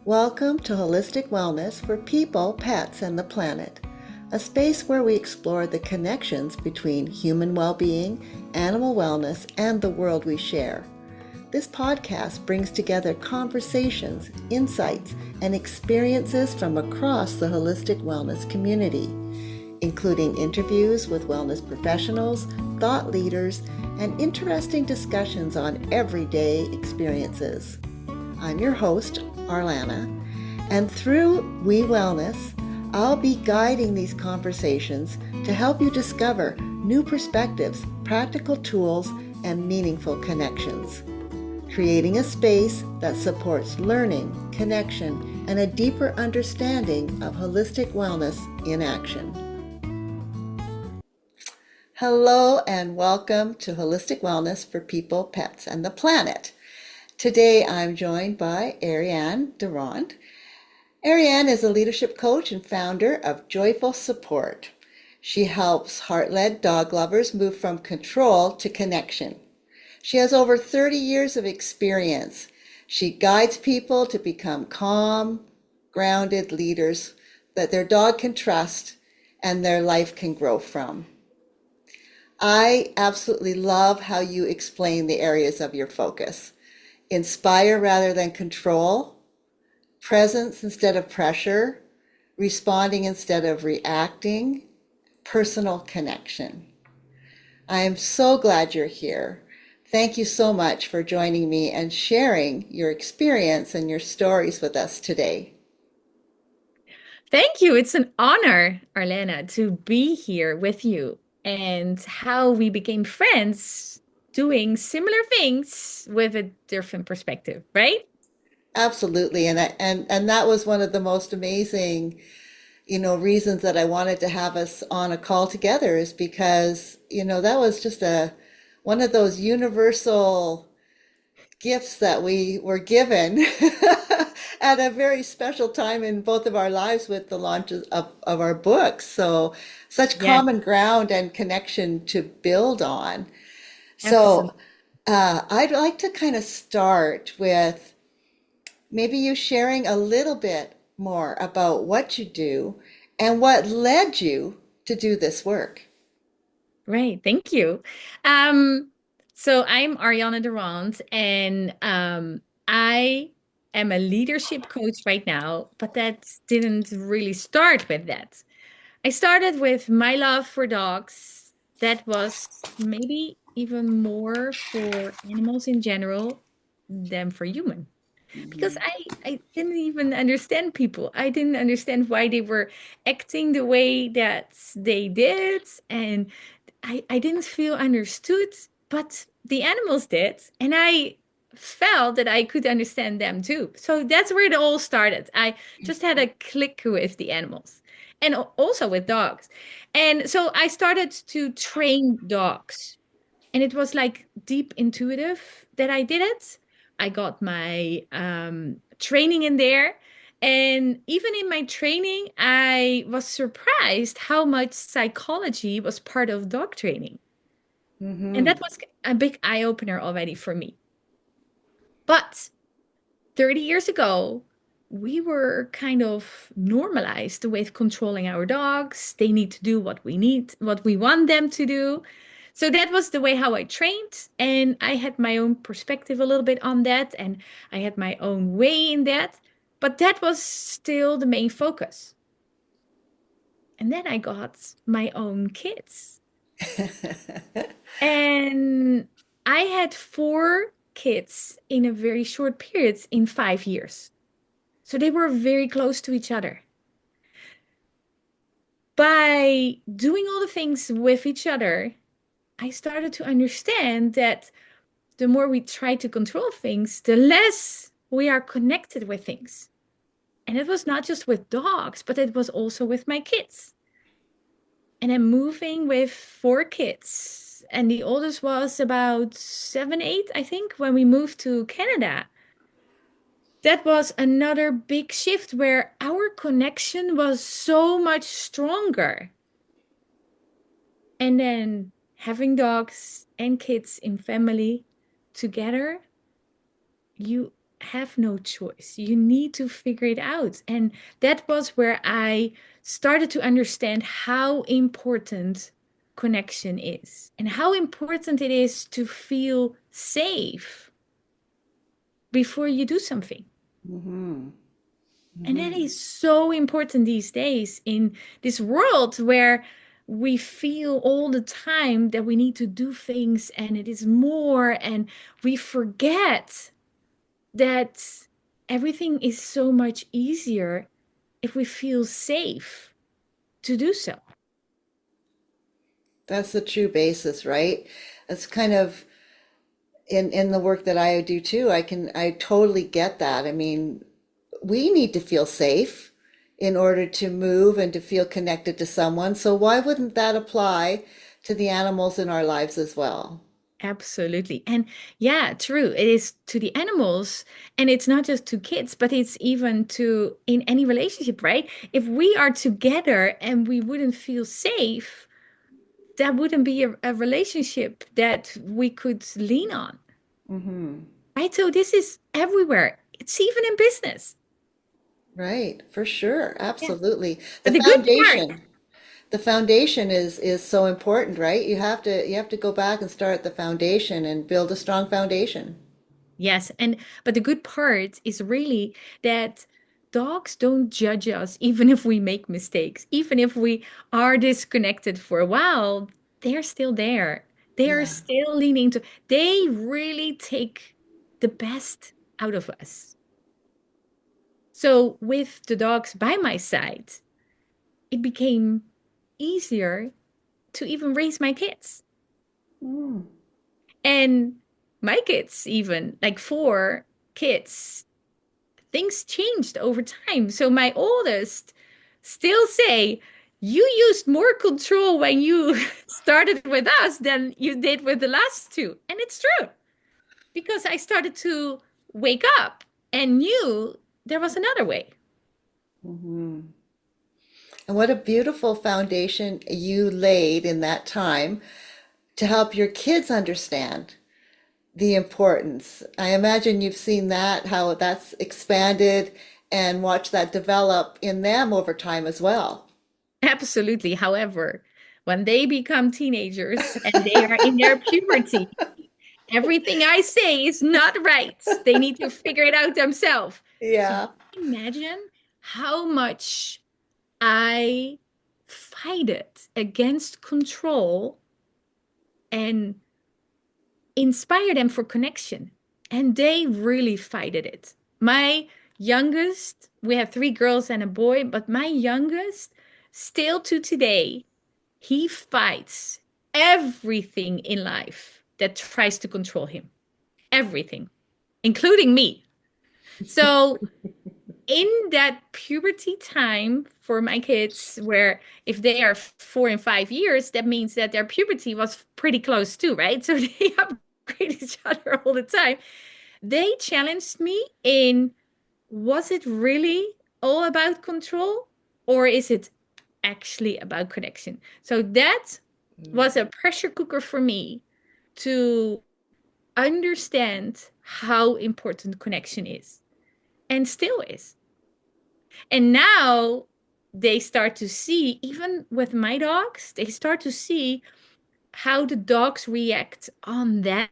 Welcome to Holistic Wellness for People, Pets, and the Planet, a space where we explore the connections between human well-being, animal wellness, and the world we share. This podcast brings together conversations, insights, and experiences from across the holistic wellness community, including interviews with wellness professionals, thought leaders, and interesting discussions on everyday experiences. I'm your host, Arianne, and through We Wellness, I'll be guiding these conversations to help you discover new perspectives, practical tools, and meaningful connections, creating a space that supports learning, connection, and a deeper understanding of holistic wellness in action. Hello and welcome to Holistic Wellness for People, Pets, and the Planet. Today I'm joined by Arianne de Rond. Arianne is a leadership coach and founder of Joyful Support. She helps heart-led dog lovers move from control to connection. She has over 30 years of experience. She guides people to become calm, grounded leaders that their dog can trust and their life can grow from. I absolutely love how you explain the areas of your focus. Inspire rather than control, presence instead of pressure, responding instead of reacting, personal connection. I am so glad you're here. Thank you so much for joining me and sharing your experience and your stories with us today. Thank you. It's an honor, Arlena, to be here with you and how we became friends doing similar things with a different perspective, right? Absolutely, and that was one of the most amazing, reasons that I wanted to have us on a call together is because, that was just a one of those universal gifts that we were given at a very special time in both of our lives with the launches of our books. So such Yeah, common ground and connection to build on. So absolutely. I'd like to kind of start with maybe you sharing a little bit more about what you do and what led you to do this work. Right. Thank you. Um, so I'm Arianne de Rond, and I am a leadership coach right now, but that didn't really start with that. I started with my love for dogs. That was maybe even more for animals in general than for human. Because I didn't even understand people. I didn't understand why they were acting the way that they did. And I didn't feel understood, but the animals did. And I felt that I could understand them too. So that's where it all started. I just had a click with the animals and also with dogs. And so I started to train dogs. And it was like deep intuitive that I did it. I got my training in there. And even in my training, I was surprised how much psychology was part of dog training. And Hmm. that was a big eye opener already for me. But 30 years ago, we were kind of normalized with controlling our dogs. They need to do what we need, what we want them to do. So that was the way how I trained. And I had my own perspective a little bit on that. And I had my own way in that. But that was still the main focus. And then I got my own kids. And I had four kids in a very short period in 5 years. So they were very close to each other. By doing all the things with each other, I started to understand that the more we try to control things, the less we are connected with things. And it was not just with dogs, but it was also with my kids. And I'm moving with four kids. And the oldest was about 7, 8, I think, when we moved to Canada. That was another big shift where our connection was so much stronger. And then having dogs and kids in family together, you have no choice. You need to figure it out. And that was where I started to understand how important connection is and how important it is to feel safe before you do something. Mm-hmm. And that Mm-hmm. is so important these days in this world where we feel all the time that we need to do things and it is more, and we forget that everything is so much easier if we feel safe to do so. That's the true basis, right? That's kind of in the work that I do too. I totally get that. I mean, we need to feel safe in order to move and to feel connected to someone. So why wouldn't that apply to the animals in our lives as well? Absolutely. And yeah, true. It is to the animals, and it's not just to kids, but it's even to in any relationship, right? If we are together and we wouldn't feel safe, that wouldn't be a relationship that we could lean on, Mm-hmm. right? So this is everywhere. It's even in business. Right, for sure. Yeah. Absolutely. The But the good part, foundation. The foundation is so important, right? You have to go back and start at the foundation and build a strong foundation. yes, and but the good part is really that dogs don't judge us even if we make mistakes, even if we are disconnected for a while, they're still there. They are Yeah. still leaning to, they really take the best out of us. So with the dogs by my side, it became easier to even raise my kids. Mm. And my kids, even like four kids, things changed over time. So my oldest still say, you used more control when you started with us than you did with the last two. And it's true because I started to wake up and knew there was another way. Hmm. And what a beautiful foundation you laid in that time to help your kids understand the importance. I imagine you've seen that, how that's expanded and watched that develop in them over time as well. Absolutely. However, when they become teenagers and they are in their puberty, everything I say is not right. They need to figure it out themselves. So Yeah. imagine how much I fight it against control and inspire them for connection. And they really fighted it. My youngest, we have three girls and a boy, but my youngest, still to today, he fights everything in life that tries to control him. Everything, including me. So in that puberty time for my kids, where if they are 4 and 5 years, that means that their puberty was pretty close too, right? So they upgrade each other all the time. They challenged me in, was it really all about control, or is it actually about connection? So that was a pressure cooker for me to understand how important connection is and still is. And now they start to see, even with my dogs, they start to see how the dogs react on them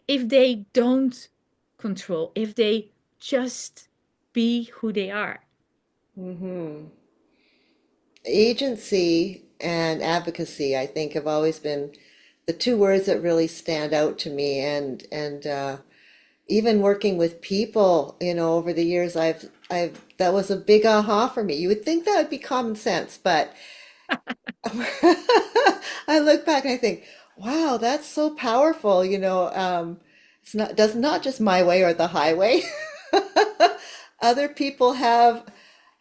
if they don't control, if they just be who they are. Hmm. Agency and advocacy, I think, have always been the two words that really stand out to me. And even working with people, over the years, I've that was a big aha for me. You would think that would be common sense, but I look back and I think, wow, that's so powerful. It's not just my way or the highway. Other people have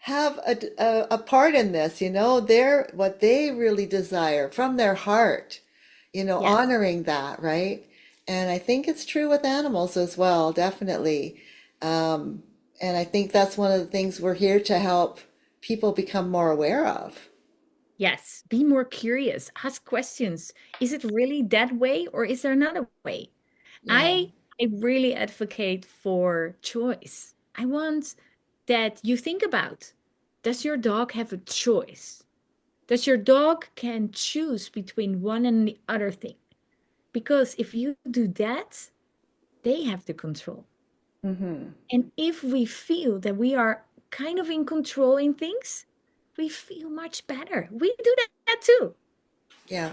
a part in this, they're what they really desire from their heart, Yes. honoring that, right? And I think it's true with animals as well, definitely. Um, and I think that's one of the things we're here to help people become more aware of. Yes. Be more curious. Ask questions. Is it really that way or is there another way? Yeah. I I really advocate for choice. I want that you think about, does your dog have a choice? Does your dog can choose between one and the other thing? Because if you do that, they have the control. Hmm. And if we feel that we are kind of in control in things, we feel much better. We do that too, Yeah,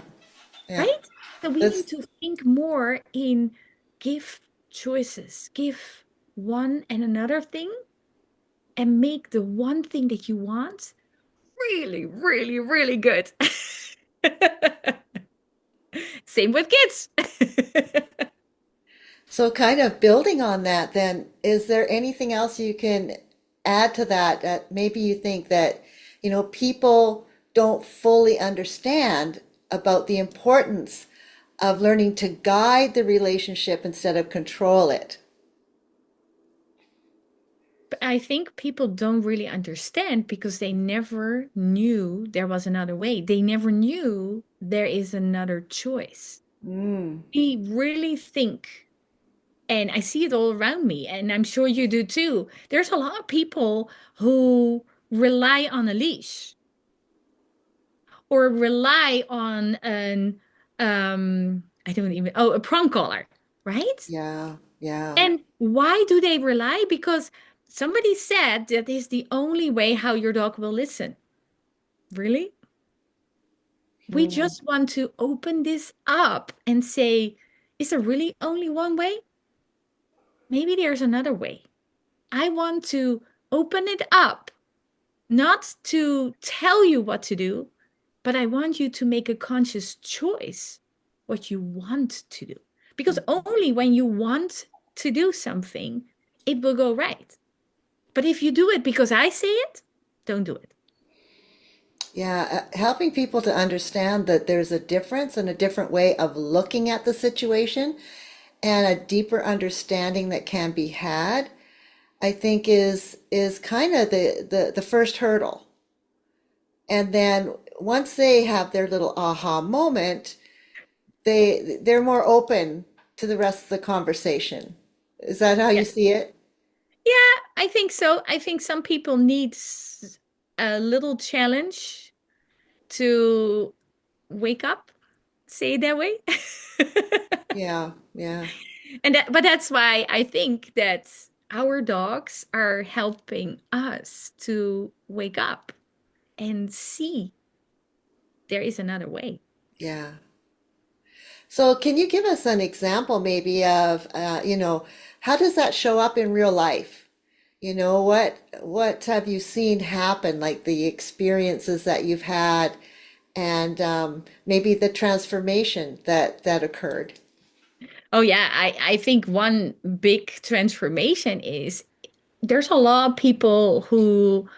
yeah. right? So we need This, to think more in give choices, give one and another thing, and make the one thing that you want really, really, really good. Same with kids. so kind of building on that, then, is there anything else you can add to that that maybe you think that, people don't fully understand about the importance of learning to guide the relationship instead of control it? But I think people don't really understand because they never knew there was another way. They never knew there is another choice. Mm, We really think, and I see it all around me, and I'm sure you do too. There's a lot of people who rely on a leash or rely on I don't even, oh, a prong collar, right? yeah, yeah. And why do they rely? Because somebody said that is the only way how your dog will listen. Really? We Hmm. just want to open this up and say, is there really only one way? Maybe there's another way. I want to open it up, not to tell you what to do, but I want you to make a conscious choice what you want to do. Because only when you want to do something, it will go right. But if you do it because I say it, don't do it. Yeah, helping people to understand that there's a difference and a different way of looking at the situation and a deeper understanding that can be had, I think is kind of the first hurdle. And then once they have their little aha moment, they're more open to the rest of the conversation. Is that how Yeah. you see it? Yeah, I think so. I think some people need a little challenge to wake up, say it that way. Yeah, yeah. But that's why I think that our dogs are helping us to wake up and see there is another way. Yeah. So can you give us an example maybe of, how does that show up in real life? What have you seen happen, like the experiences that you've had and maybe the transformation that occurred? Oh yeah, I think one big transformation is there's a lot of people who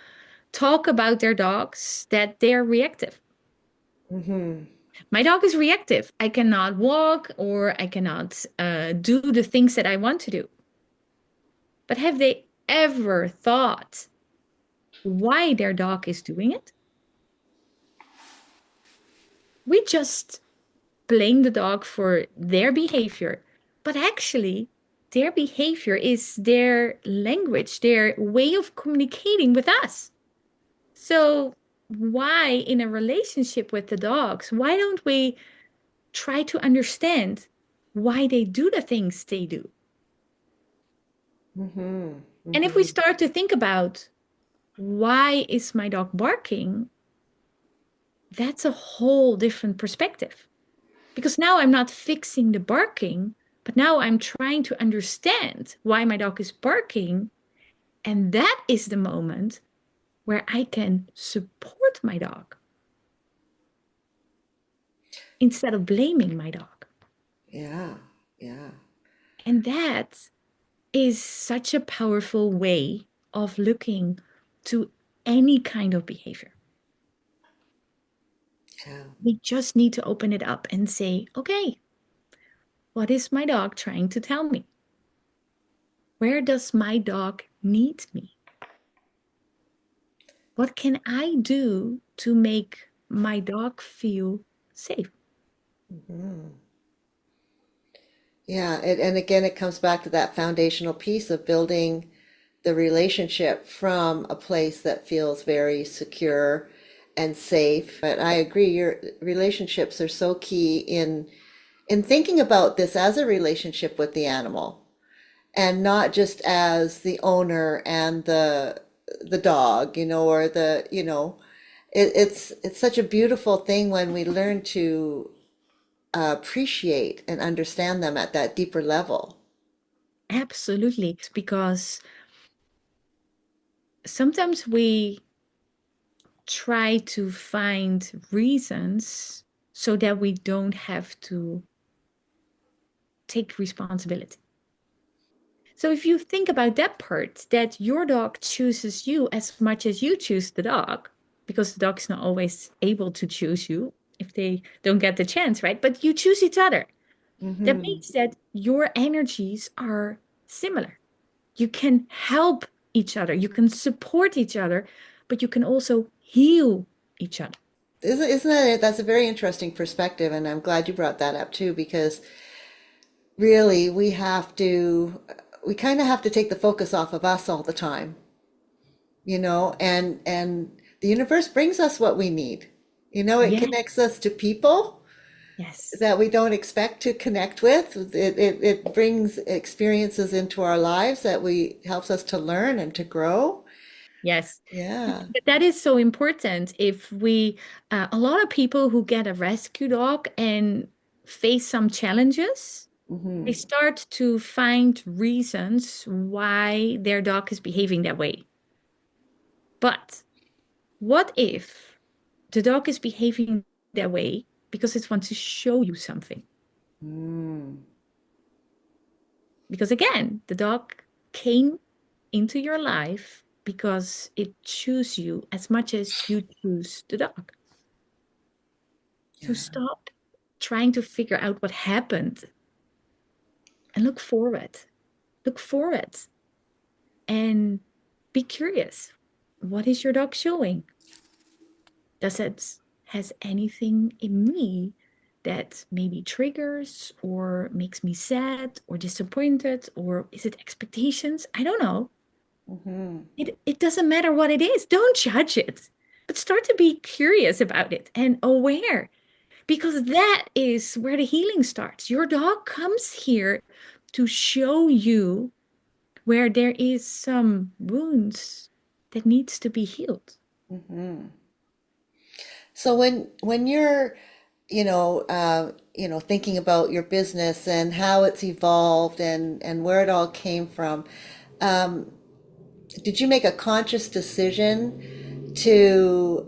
talk about their dogs that they're reactive. Hmm. My dog is reactive. I cannot walk or I cannot do the things that I want to do. But have they ever thought why their dog is doing it? We just blame the dog for their behavior, but actually, their behavior is their language, their way of communicating with us. So, why in a relationship with the dogs, why don't we try to understand why they do the things they do? Hmm. And if we Hmm. start to think about why is my dog barking, that's a whole different perspective. Because now I'm not fixing the barking, but now I'm trying to understand why my dog is barking. And that is the moment where I can support my dog instead of blaming my dog. Yeah, yeah, And that is such a powerful way of looking to any kind of behavior. yeah. We just need to open it up and say, okay, what is my dog trying to tell me? Where does my dog need me? What can I do to make my dog feel safe? Hmm. Yeah, and again, it comes back to that foundational piece of building the relationship from a place that feels very secure and safe. But I agree, your relationships are so key in thinking about this as a relationship with the animal and not just as the owner and the dog, or it's such a beautiful thing when we learn to appreciate and understand them at that deeper level. Absolutely. Because sometimes we try to find reasons so that we don't have to take responsibility. So if you think about that part, that your dog chooses you as much as you choose the dog, because the dog is not always able to choose you if they don't get the chance, right? But you choose each other. That Hmm. means that your energies are similar. You can help each other, you can support each other, but you can also heal each other. Isn't that it? That's a very interesting perspective, and I'm glad you brought that up too, because really we kind of have to take the focus off of us all the time, and the universe brings us what we need. It Yeah. connects us to people Yes. that we don't expect to connect with. It brings experiences into our lives that we helps us to learn and to grow. Yes. Yeah. But that is so important. If we, a lot of people who get a rescue dog and face some challenges, they Hmm. start to find reasons why their dog is behaving that way. But what if the dog is behaving that way because it wants to show you something? Mm. Because again, the dog came into your life because it chooses you as much as you choose the dog. So Yeah. stop trying to figure out what happened and look forward. Look forward and be curious. What is your dog showing? Does it has anything in me that maybe triggers or makes me sad or disappointed, or is it expectations? I don't know. Hmm. It doesn't matter what it is. Don't judge it, but start to be curious about it and aware, because that is where the healing starts. Your dog comes here to show you where there is some wounds that needs to be healed. Hmm. So when you're, thinking about your business and how it's evolved and where it all came from, um, did you make a conscious decision to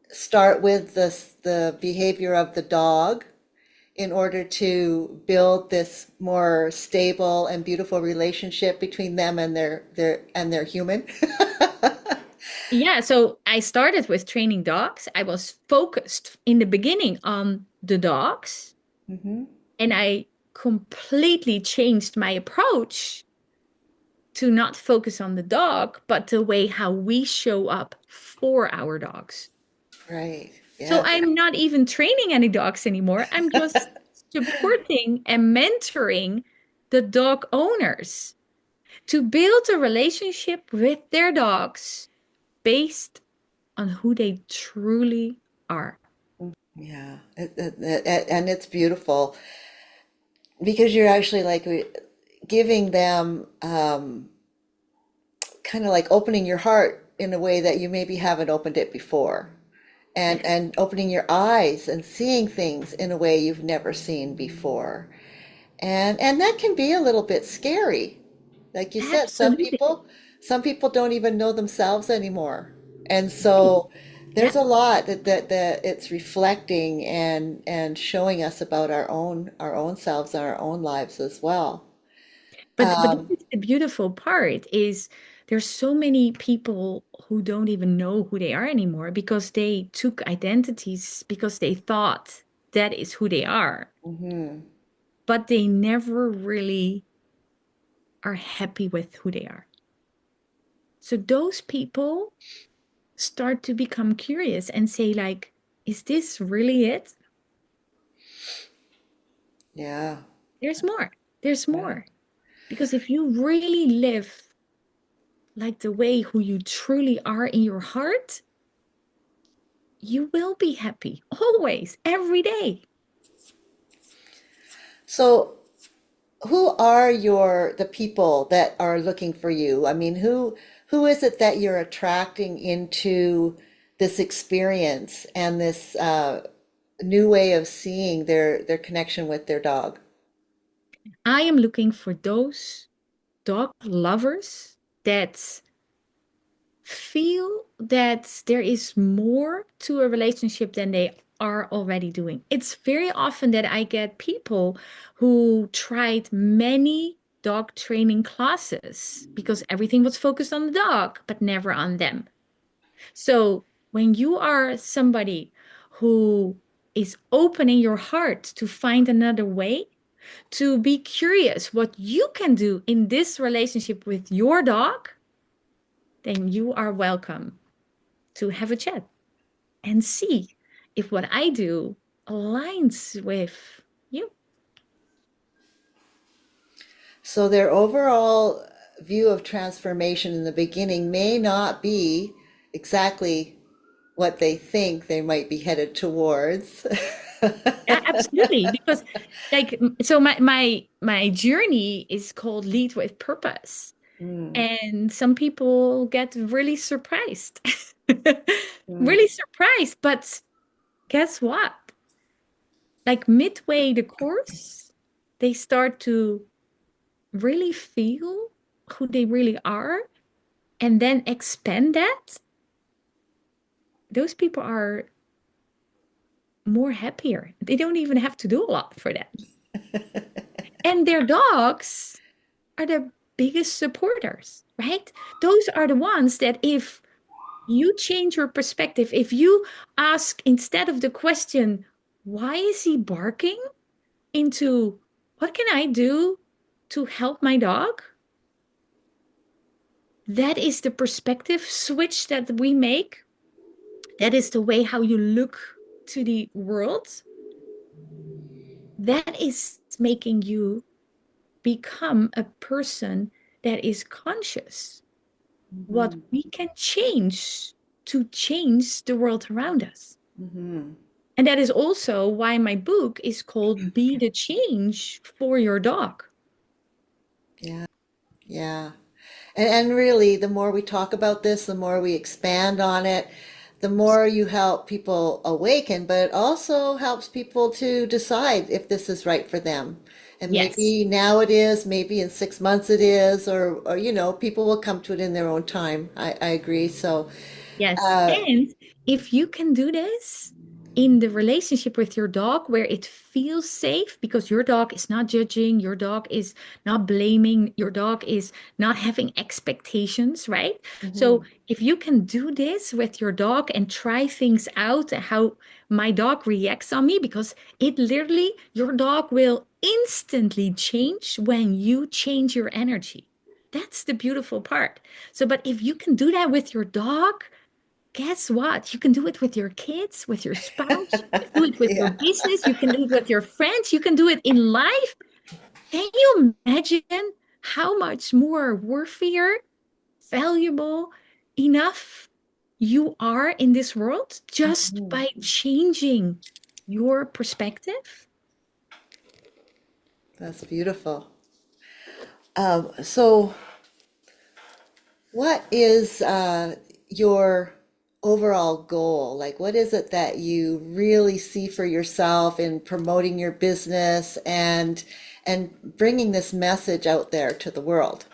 start with the behavior of the dog in order to build this more stable and beautiful relationship between them and their human? Yeah, so I started with training dogs. I was focused in the beginning on the dogs, Hmm. and I completely changed my approach to not focus on the dog, but the way how we show up for our dogs. Right. So Yes. I'm not even training any dogs anymore. I'm just supporting and mentoring the dog owners to build a relationship with their dogs based on who they truly are. Yeah. And it's beautiful because you're actually like giving them kind of like opening your heart in a way that you maybe haven't opened it before, and Yes, opening your eyes and seeing things in a way you've never seen before. And that can be a little bit scary. Like you said, absolutely. some people don't even know themselves anymore. And Right. so Yeah. there's a lot that it's reflecting and showing us about our own selves and our own lives as well. But this is the beautiful part is there's so many people who don't even know who they are anymore because they took identities because they thought that is who they are, Mhm. but they never really are happy with who they are. So those people start to become curious and say like, is this really it? Yeah. There's more. There's Yeah. more. Because if you really live like the way who you truly are in your heart, you will be happy always, every day. So who are the people that are looking for you? I mean, who is it that you're attracting into this experience and this new way of seeing their connection with their dog? I am looking for those dog lovers that feel that there is more to a relationship than they are already doing. It's very often that I get people who tried many dog training classes because everything was focused on the dog, but never on them. So when you are somebody who is opening your heart to find another way, to be curious what you can do in this relationship with your dog, then you are welcome to have a chat and see if what I do aligns with you. So their overall view of transformation in the beginning may not be exactly what they think they might be headed towards. Absolutely, because so my journey is called Lead with Purpose. Mm, And some people get really surprised. mm, Really surprised, but guess what? Like midway the course, they start to really feel who they really are and then expand that. Those people are more happier. They don't even have to do a lot for that. And their dogs are the biggest supporters, right? Those are the ones that if you change your perspective, if you ask instead of the question, why is he barking? Into what can I do to help my dog? That is the perspective switch that we make. That is the way how you look to the world. That is making you become a person that is conscious what mhm, we can change to change the world around us. mhm. And that is also why my book is called Be the Change for Your Dog. Yeah, yeah. And really, the more we talk about this, the more we expand on it, the more you help people awaken, but it also helps people to decide if this is right for them. And Yes. maybe now it is, maybe in 6 months it is, or people will come to it in their own time. I agree. So, Yes. uh, And if you can do this in the relationship with your dog where it feels safe because your dog is not judging, your dog is not blaming, your dog is not having expectations, right? So mhm, if you can do this with your dog and try things out, how my dog reacts on me, because it literally, your dog will instantly change when you change your energy. That's the beautiful part. So, but if you can do that with your dog, guess what? You can do it with your kids, with your spouse, you can do it with your yeah. business, you can do it with your friends, you can do it in life. Can you imagine how much more worthier, valuable, enough you are in this world just Mhm. by changing your perspective? That's beautiful. So, what is your overall goal? Like, what is it that you really see for yourself in promoting your business and bringing this message out there to the world?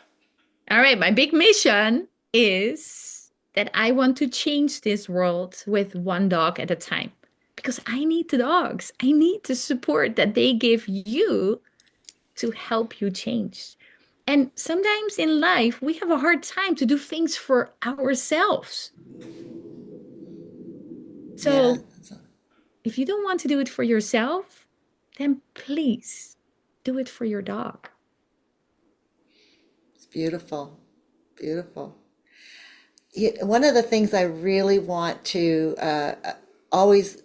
All right, my big mission is that I want to change this world with one dog at a time because I need the dogs. I need the support that they give you to help you change. And sometimes in life, we have a hard time to do things for ourselves. Yeah, So if you don't want to do it for yourself, then please do it for your dog. it's beautiful. Beautiful. One of the things I really want to always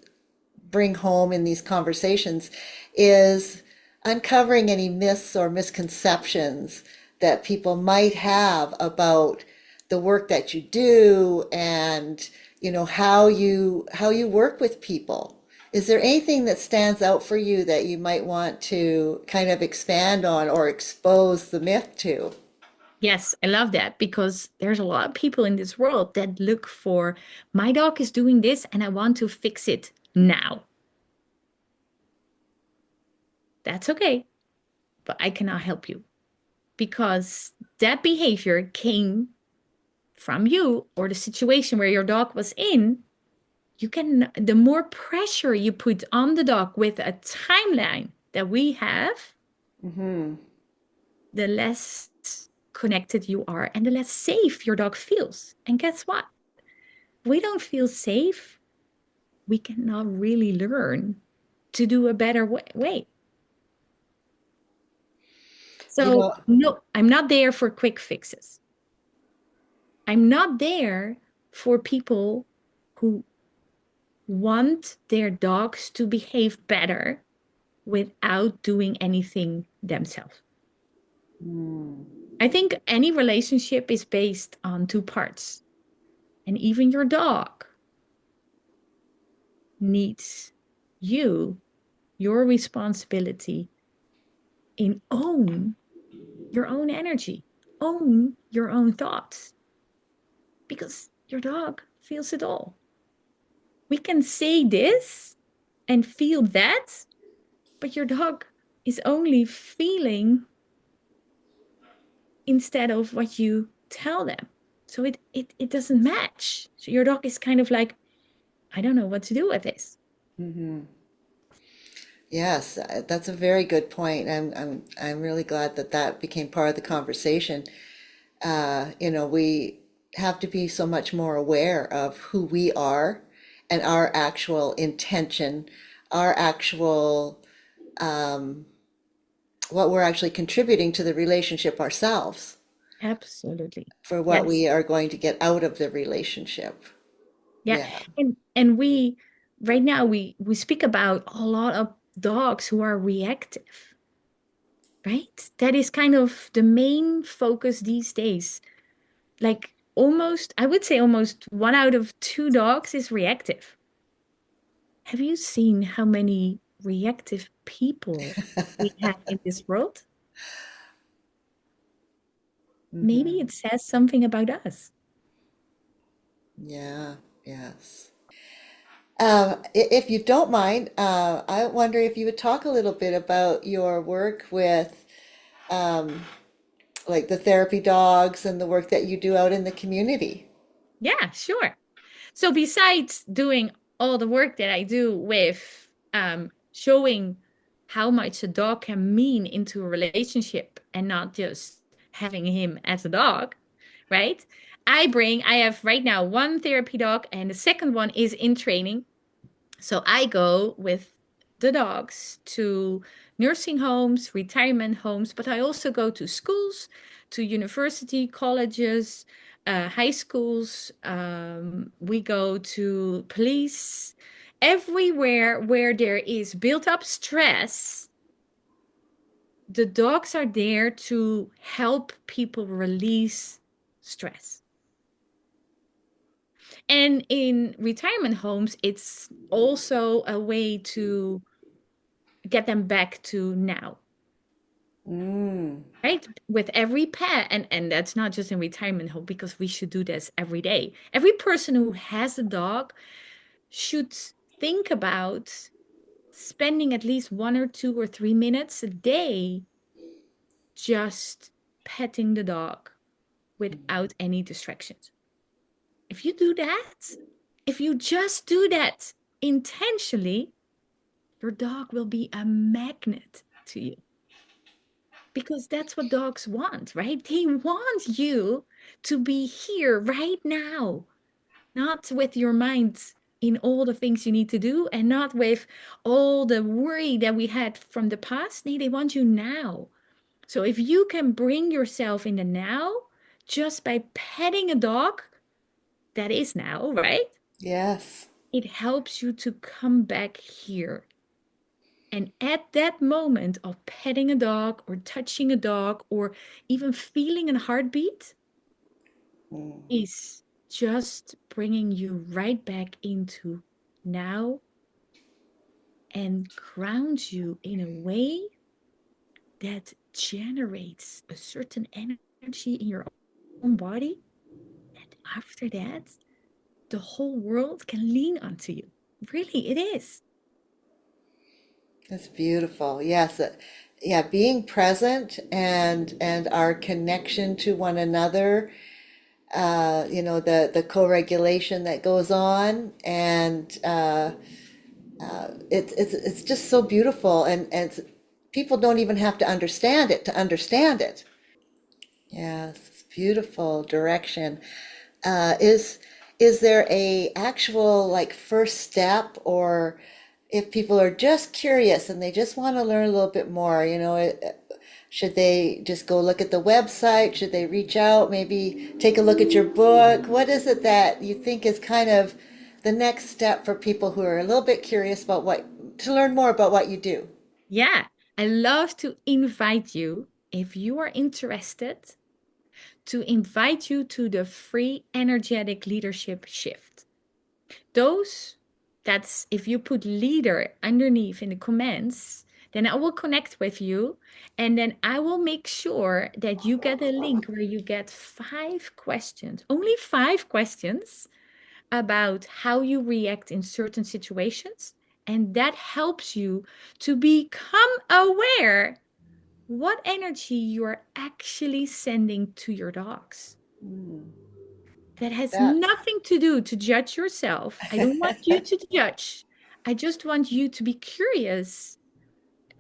bring home in these conversations is uncovering any myths or misconceptions that people might have about the work that you do and how you work with people. Is there anything that stands out for you that you might want to kind of expand on or expose the myth to? Yes, I love that because there's a lot of people in this world that look for my dog is doing this and I want to fix it now. That's okay, but I cannot help you because that behavior came from you or the situation where your dog was in. The more pressure you put on the dog with a timeline that we have, Hmm. the less connected you are and the less safe your dog feels. And guess what? We don't feel safe. We cannot really learn to do a better way. You So, know, no, I'm not there for quick fixes. I'm not there for people who want their dogs to behave better without doing anything themselves. I think any relationship is based on two parts, and even your dog needs you, your responsibility in own your own energy, own your own thoughts, because your dog feels it all. We can say this and feel that, but your dog is only feeling instead of what you tell them. So it doesn't match. So your dog is kind of like, I don't know what to do with this. yes, that's a very good point. I'm really glad that that became part of the conversation. We have to be so much more aware of who we are and our actual intention, our actual, what we're actually contributing to the relationship ourselves Absolutely. for what Yes. we are going to get out of the relationship. Yeah. Yeah. And we right now we speak about a lot of dogs who are reactive, right? That is kind of the main focus these days. Like almost, I would say almost one out of two dogs is reactive. Have you seen how many reactive people we have in this world? Maybe Hmm. it says something about us. Yeah. Yes. If you don't mind, I wonder if you would talk a little bit about your work with like the therapy dogs and the work that you do out in the community. Yeah, sure. So besides doing all the work that I do with showing how much a dog can mean into a relationship and not just having him as a dog, right? I have right now one therapy dog and the second one is in training. So I go with the dogs to nursing homes, retirement homes, but I also go to schools, to university, colleges, high schools. We go to police, everywhere where there is built up stress. The dogs are there to help people release stress. And in retirement homes, it's also a way to get them back to now, Mm, right? With every pet, and that's not just in retirement home because we should do this every day. Every person who has a dog should think about spending at least 1 or 2 or 3 minutes a day just petting the dog without any distractions. If you do that, if you just do that intentionally, your dog will be a magnet to you. Because that's what dogs want, right? They want you to be here right now, not with your mind in all the things you need to do and not with all the worry that we had from the past. Nee, they want you now. So if you can bring yourself in the now just by petting a dog that is now, right? yes. It helps you to come back here. And at that moment of petting a dog or touching a dog or even feeling a heartbeat Mm. is just bringing you right back into now and grounds you in a way that generates a certain energy in your own body. And after that, the whole world can lean onto you. Really, it is. That's beautiful. Yes. Yeah, being present and our connection to one another, the co-regulation that goes on, and it's just so beautiful, and people don't even have to understand it to understand it. Yes, it's beautiful direction. Is there a actual like first step, or if people are just curious and they just want to learn a little bit more, should they just go look at the website? Should they reach out, maybe take a look at your book? What is it that you think is kind of the next step for people who are a little bit curious about to learn more about what you do? Yeah, I love to invite you, if you are interested, to invite you to the free energetic leadership shift. Those, that's if you put leader underneath in the comments, then I will connect with you and then I will make sure that you get a link where you get 5 questions, only 5 questions about how you react in certain situations. And that helps you to become aware what energy you're actually sending to your dogs. Mm, That has that's nothing to do to judge yourself. I don't want you to judge. I just want you to be curious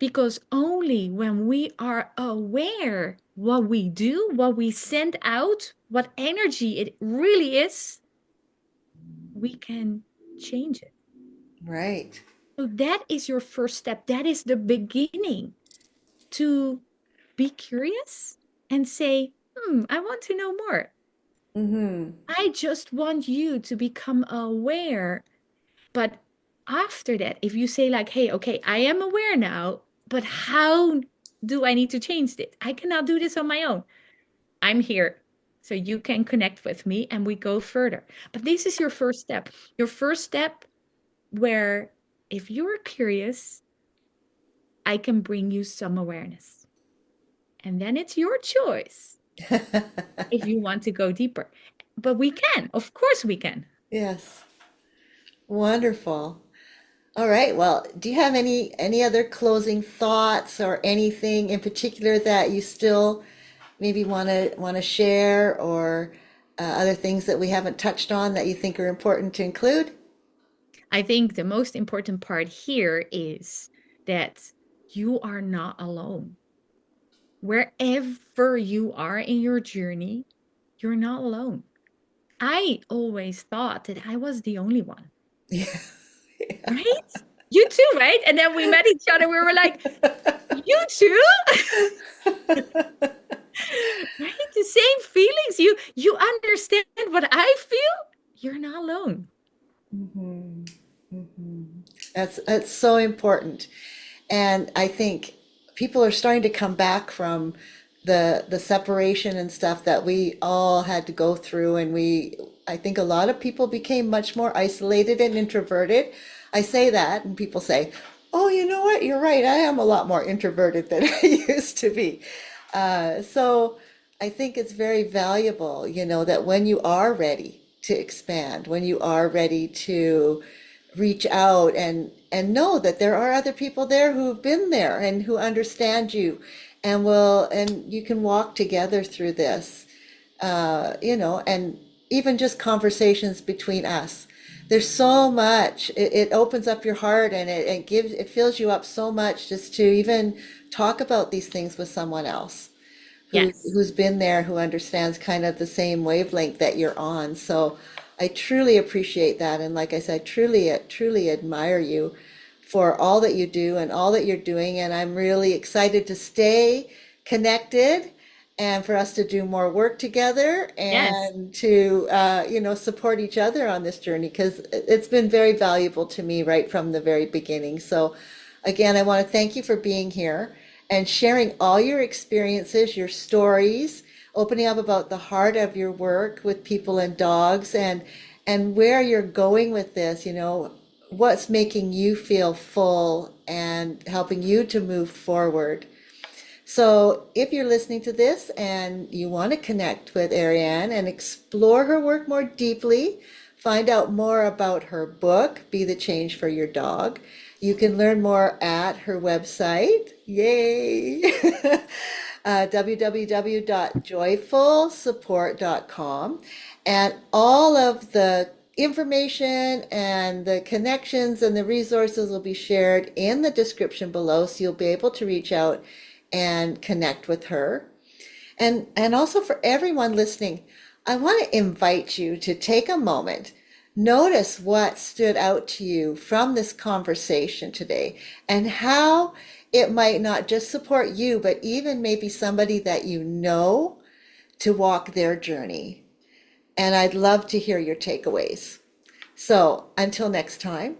because only when we are aware what we do, what we send out, what energy it really is, we can change it. right. So that is your first step. That is the beginning to be curious and say, I want to know more. Mm-hmm. I just want you to become aware. But after that, if you say, like, hey, okay, I am aware now, but how do I need to change it? I cannot do this on my own. I'm here. So you can connect with me and we go further. But this is your first step. Your first step, where if you're curious, I can bring you some awareness. And then it's your choice if you want to go deeper. But we can, of course, we can. Yes. Wonderful. All right. Well, do you have any other closing thoughts or anything in particular that you still maybe want to share, or other things that we haven't touched on that you think are important to include? I think the most important part here is that you are not alone. Wherever you are in your journey, you're not alone. I always thought that I was the only one, Yeah. right? You too, right? And then we met each other. We were like, you too, right? The same feelings. You understand what I feel. You're not alone. Mhm. Mhm. That's so important. And I think people are starting to come back from the separation and stuff that we all had to go through, and I think a lot of people became much more isolated and introverted. I say that and people say, "Oh, you know what? You're right. I am a lot more introverted than I used to be." So I think it's very valuable, that when you are ready to expand, when you are ready to reach out and know that there are other people there who've been there and who understand you, and you can walk together through this, and even just conversations between us. There's so much. It opens up your heart, and it fills you up so much just to even talk about these things with someone else Yes. who's been there, who understands kind of the same wavelength that you're on. So I truly appreciate that. And like I said, truly admire you for all that you do and all that you're doing. And I'm really excited to stay connected and for us to do more work together Yes. and to, support each other on this journey, because it's been very valuable to me right from the very beginning. So Again, I want to thank you for being here and sharing all your experiences, your stories, opening up about the heart of your work with people and dogs and where you're going with this, what's making you feel full and helping you to move forward. So, if you're listening to this and you want to connect with Arianne and explore her work more deeply, find out more about her book, Be the Change for Your Dog, you can learn more at her website. Yay! www.joyfulsupport.com. And all of the information and the connections and the resources will be shared in the description below, so you'll be able to reach out and connect with her. And also for everyone listening, I want to invite you to take a moment, notice what stood out to you from this conversation today and how it might not just support you, but even maybe somebody that you know to walk their journey. And I'd love to hear your takeaways. So until next time,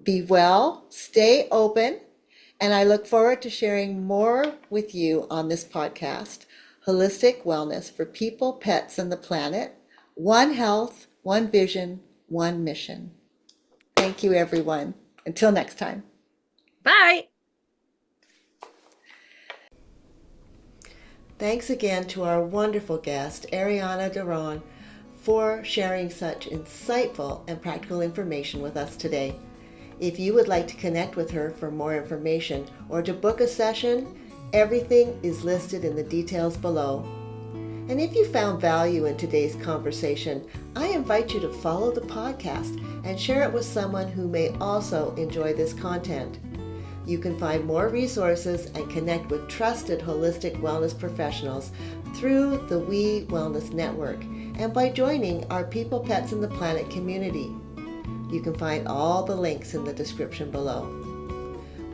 be well, stay open, and I look forward to sharing more with you on this podcast, Holistic Wellness for People, Pets, and the Planet. One health, one vision, one mission. Thank you, everyone. Until next time. Bye. Thanks again to our wonderful guest, Arianne de Rond, for sharing such insightful and practical information with us today. If you would like to connect with her for more information or to book a session, everything is listed in the details below. And if you found value in today's conversation, I invite you to follow the podcast and share it with someone who may also enjoy this content. You can find more resources and connect with trusted holistic wellness professionals through the We Wellness Network and by joining our People, Pets, and the Planet community. You can find all the links in the description below.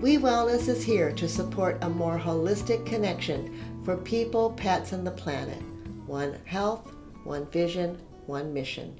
We Wellness is here to support a more holistic connection for people, pets, and the planet. One health, one vision, one mission.